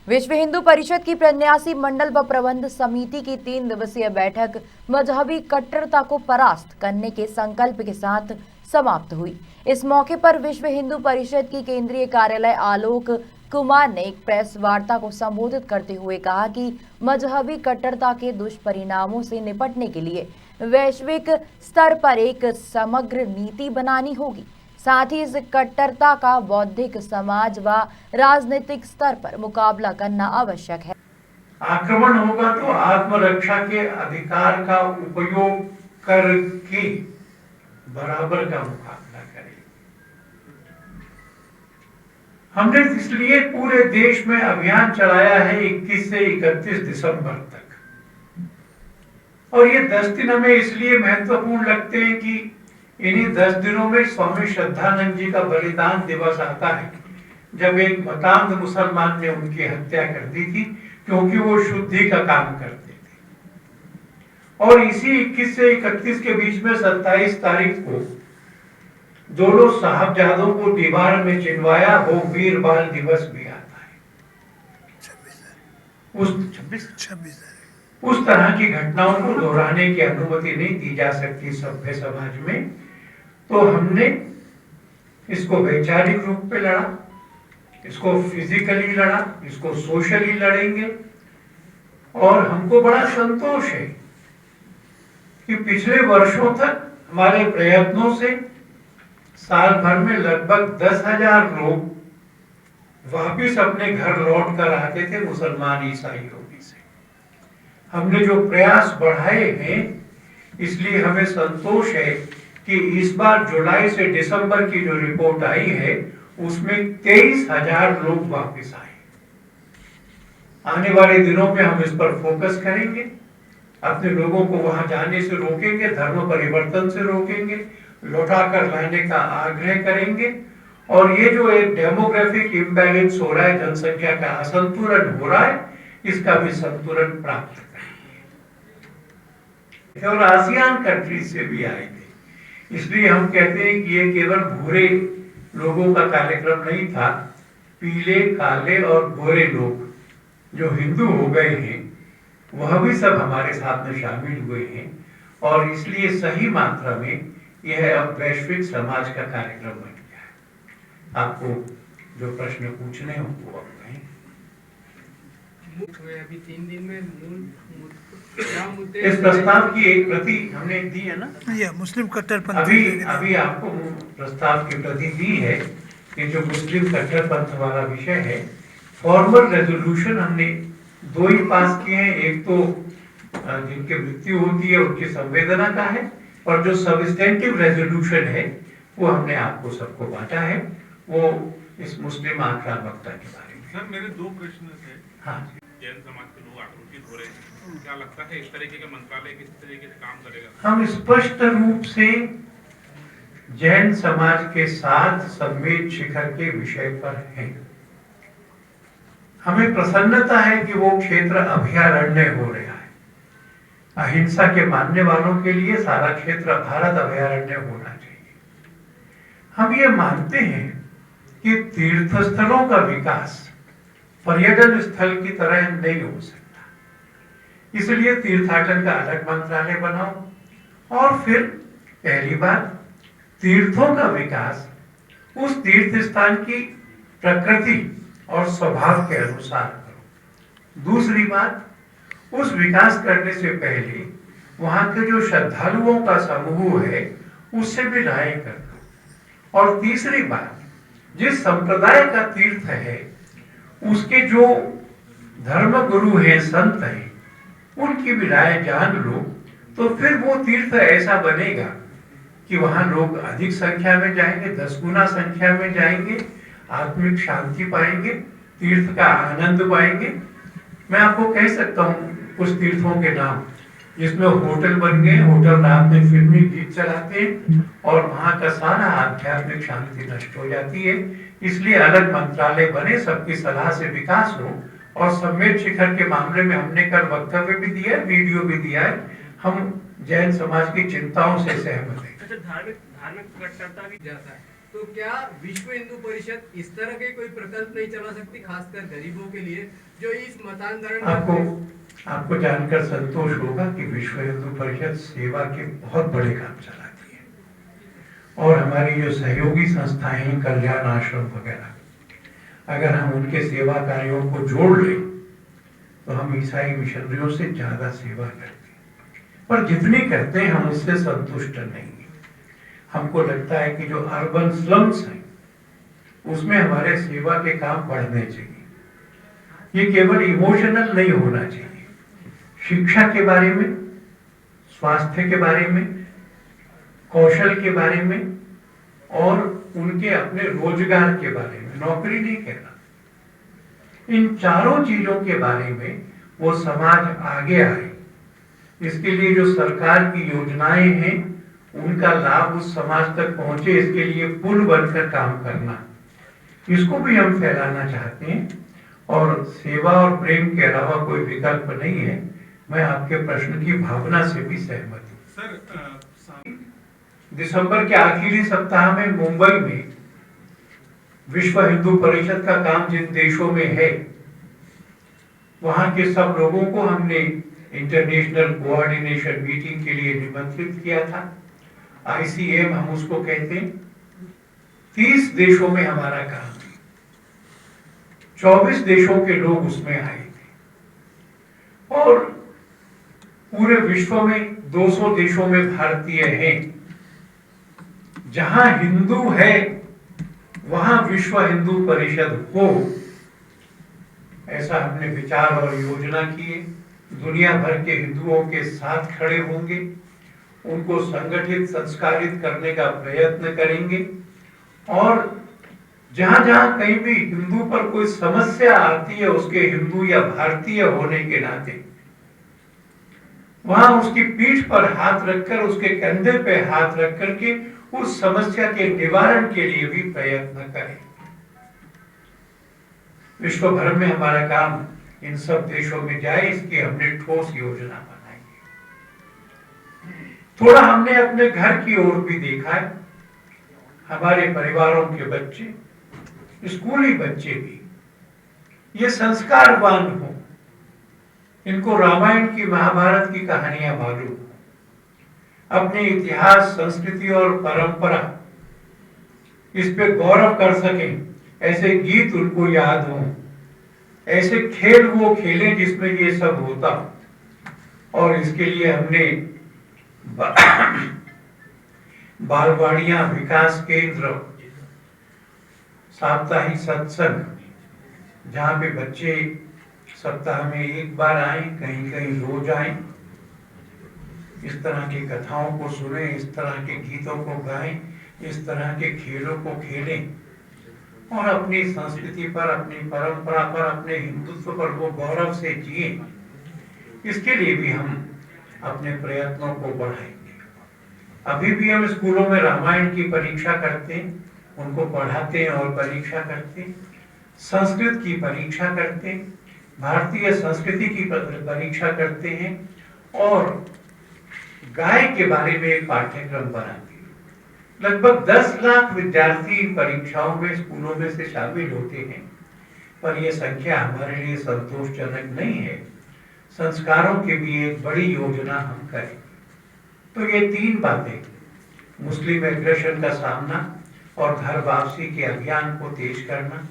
विश्व हिंदू परिषद की प्रन्यासी मंडल व प्रबंध समिति की 3 दिवसीय बैठक मजहबी कट्टरता को परास्त करने के संकल्प के साथ समाप्त हुई। इस मौके पर विश्व हिंदू परिषद की केंद्रीय कार्यालय आलोक कुमार ने एक प्रेस वार्ता को संबोधित करते हुए कहा कि मजहबी कट्टरता के दुष्परिणामों से निपटने के लिए वैश्विक स्तर पर एक समग्र नीति बनानी होगी। साथ ही इस कट्टरता का बौद्धिक, समाज व राजनीतिक स्तर पर मुकाबला करना आवश्यक है। आक्रमण होगा तो आत्मरक्षा के अधिकार का उपयोग करके बराबर का मुकाबला करें। हमने इसलिए पूरे देश में अभियान चलाया है 21 से 31 दिसंबर तक, और ये 10 दिन हमें इसलिए महत्वपूर्ण लगते हैं कि इन्हीं 10 दिनों में स्वामी श्रद्धानंद जी का बलिदान दिवस आता है, जब एक मतांध मुसलमान ने उनकी हत्या कर दी थी क्योंकि वो शुद्धि का काम करते थे। और इसी 21 से 31 के बीच में 27 तारीख को दोनों साहबजादों को दीवार में चिनवाया हो वीर बाल दिवस भी आता है। 26 उस तरह की घटनाओं को दोहराने की अनुमति नहीं दी जा सकती सभ्य समाज में। तो हमने इसको वैचारिक रूप पे लड़ा, इसको फिजिकली लड़ा, इसको सोशली लड़ेंगे। और हमको बड़ा संतोष है कि पिछले वर्षों तक हमारे प्रयत्नों से साल भर में लगभग 10,000 लोग वापिस अपने घर लौट कर आते थे मुसलमान ईसाइयों में से। हमने जो प्रयास बढ़ाए हैं, इसलिए हमें संतोष है कि इस बार जुलाई से दिसंबर की जो रिपोर्ट आई है उसमें 23,000 लोग वापस आए। आने वाले दिनों में हम इस पर फोकस करेंगे, अपने लोगों को वहां जाने से रोकेंगे, धर्म परिवर्तन से रोकेंगे, लौटा कर लाने का आग्रह करेंगे। और ये जो एक डेमोग्राफिक इम्बैलेंस हो रहा है, जनसंख्या का असंतुलन हो रहा है, इसका भी संतुलन प्राप्त करेंगे। और आसियान कंट्रीज से भी आए थे, इसलिए हम कहते हैं कि ये केवल भूरे लोगों का कार्यक्रम नहीं था। पीले, काले और गोरे लोग जो हिंदू हो गए हैं वह भी सब हमारे साथ में शामिल हुए हैं, और इसलिए सही मात्रा में यह अब वैश्विक समाज का कार्यक्रम बन गया है। आपको जो प्रश्न पूछने हो वो अब कहें। अभी 3 दिन में इस प्रस्ताव की एक प्रति हमने दी है ना, ये मुस्लिम कट्टरपंथी अभी आपको प्रस्ताव की प्रति दी है कि जो मुस्लिम कट्टरपंथ वाला विषय है। फॉर्मल रेजोल्यूशन हमने 2 ही पास किए हैं। एक तो जिनकी मृत्यु होती है उनकी संवेदना का है, और जो सबस्टेंटिव रेजोल्यूशन है वो हमने आपको सबको बांटा है, वो इस मुस्लिम आक्रामकता के बारे में। सर, मेरे 2 प्रश्न थे। हाँ, जैन समाज के लोग आक्रोशित हो रहे हैं, क्या लगता है इस तरीके का मंत्रालय किस तरीके से काम करेगा? हम स्पष्ट रूप से जैन समाज के साथ संवेद शिखर के विषय पर हैं। हमें प्रसन्नता है कि वो क्षेत्र अभयारण्य हो रहा है। अहिंसा के मानने वालों के लिए सारा क्षेत्र भारत अभयारण्य होना चाहिए। हम ये मानते हैं कि तीर्थ स्थलों का विकास पर्यटन स्थल की तरह नहीं हो सकता, इसलिए तीर्थाटन का अलग मंत्रालय बनाओ। और फिर पहली बात, तीर्थों का विकास उस तीर्थ स्थान की प्रकृति और स्वभाव के अनुसार करो। दूसरी बात, उस विकास करने से पहले वहां के जो श्रद्धालुओं का समूह है उससे भी राय कर दो। और तीसरी बात, जिस संप्रदाय का तीर्थ है उसके जो धर्म गुरु हैं, संत हैं, उनकी भी राय जान लो, तो फिर वो तीर्थ ऐसा बनेगा कि वहां लोग अधिक संख्या में जाएंगे, 10 गुना संख्या में जाएंगे, आत्मिक शांति पाएंगे, तीर्थ का आनंद पाएंगे। मैं आपको कह सकता हूँ कुछ तीर्थों के नाम, जिसमें होटल बन गए, होटल रात में फिल्मी गीत चलाते हैं और वहां का सारा आध्यात्मिक शांति नष्ट हो जाती है। इसलिए अलग मंत्रालय बने, सबकी सलाह से विकास हो। और संवेद शिखर के मामले में हमने कल वक्तव्य भी दिया, वीडियो भी दिया है। हम जैन समाज की चिंताओं से सहमत हैं। धार्मिक कट्टरता भी जाता है तो क्या विश्व हिंदू परिषद इस तरह के कोई प्रकल्प नहीं चला सकती, खासकर गरीबों के लिए जो इस मतांतरण आपको जानकर संतोष होगा कि विश्व हिंदू परिषद सेवा के बहुत बड़े काम चलाती है और हमारी जो सहयोगी संस्थाएं हैं, कल्याण आश्रम वगैरह, अगर हम उनके सेवा कार्यों को जोड़ लें तो हम ईसाई मिशनरियों से ज्यादा सेवा करते हैं, पर जितनी करते हैं हम उससे संतुष्ट नहीं हैं। हमको लगता है कि जो अर्बन स्लम्स हैं उसमें हमारे सेवा के काम बढ़ने चाहिए। ये केवल इमोशनल नहीं होना चाहिए, शिक्षा के बारे में, स्वास्थ्य के बारे में, कौशल के बारे में और उनके अपने रोजगार के बारे में, नौकरी नहीं कहना, इन चारों चीजों के बारे में वो समाज आगे आए। इसके लिए जो सरकार की योजनाएं हैं उनका लाभ उस समाज तक पहुंचे, इसके लिए पुल बनकर काम करना, इसको भी हम फैलाना चाहते हैं। और सेवा और प्रेम के अलावा कोई विकल्प नहीं है। मैं आपके प्रश्न की भावना से भी सहमत हूँ। सर, दिसंबर के आखिरी सप्ताह में मुंबई में विश्व हिंदू परिषद का काम जिन देशों में है वहां के सब लोगों को हमने इंटरनेशनल कोऑर्डिनेशन मीटिंग के लिए निमंत्रित किया था। ICM हम उसको कहते हैं। 30 देशों में हमारा काम है, 24 देशों के लोग उसमें आए थे और पूरे विश्व में 200 देशों में भारतीय हैं। जहां हिंदू है वहां विश्व हिंदू परिषद हो, ऐसा हमने विचार और योजना किए। दुनिया भर के हिंदुओं के साथ खड़े होंगे, उनको संगठित संस्कारित करने का प्रयत्न करेंगे और जहां जहां कहीं भी हिंदू पर कोई समस्या आती है उसके हिंदू या भारतीय होने के नाते, वहां उसकी पीठ पर हाथ रखकर, उसके कंधे पे हाथ रख करके उस समस्या के निवारण के लिए भी प्रयत्न करें। विश्व भर में हमारा काम इन सब देशों में जाए, इसकी हमने ठोस योजना बनाई है। थोड़ा हमने अपने घर की ओर भी देखा है। हमारे परिवारों के बच्चे, स्कूली बच्चे भी ये संस्कारवान हो, इनको रामायण की, महाभारत की कहानियां मालूम हो, अपने इतिहास, संस्कृति और परंपरा इस पे गौरव कर सकें, ऐसे गीत उनको याद हों, ऐसे खेल वो खेलें जिसमें ये सब होता। और इसके लिए हमने बालवाड़ियां, विकास केंद्र, साप्ताहिक सत्संग, जहां पे बच्चे सप्ताह में एक बार आए, कहीं कहीं रोज आए, इस तरह की कथाओं को सुने, इस तरह के गीतों को गाएं, इस तरह के खेलों को खेलें और अपनी संस्कृति पर, अपनी परंपरा पर, अपने हिंदुत्व पर वो गौरव से जिए। इसके लिए भी हम अपने प्रयत्नों को बढ़ाएंगे। अभी भी हम स्कूलों में रामायण की परीक्षा करते हैं, उनको पढ़ाते हैं और परीक्षा करते हैं, संस्कृत की परीक्षा करते हैं, भारतीय संस्कृति की परीक्षा करते हैं और गाय के बारे में एक पाठ्यक्रम बनाते हैं। लगभग 10 लाख विद्यार्थी परीक्षाओं में, स्कूलों में से शामिल होते हैं, पर यह संख्या हमारे लिए संतोषजनक नहीं है। संस्कारों की भी एक बड़ी योजना हम करें। तो ये 3 बातें, मुस्लिम एग्रेशन का सामना और घर वापसी के अभियान को तेज करना,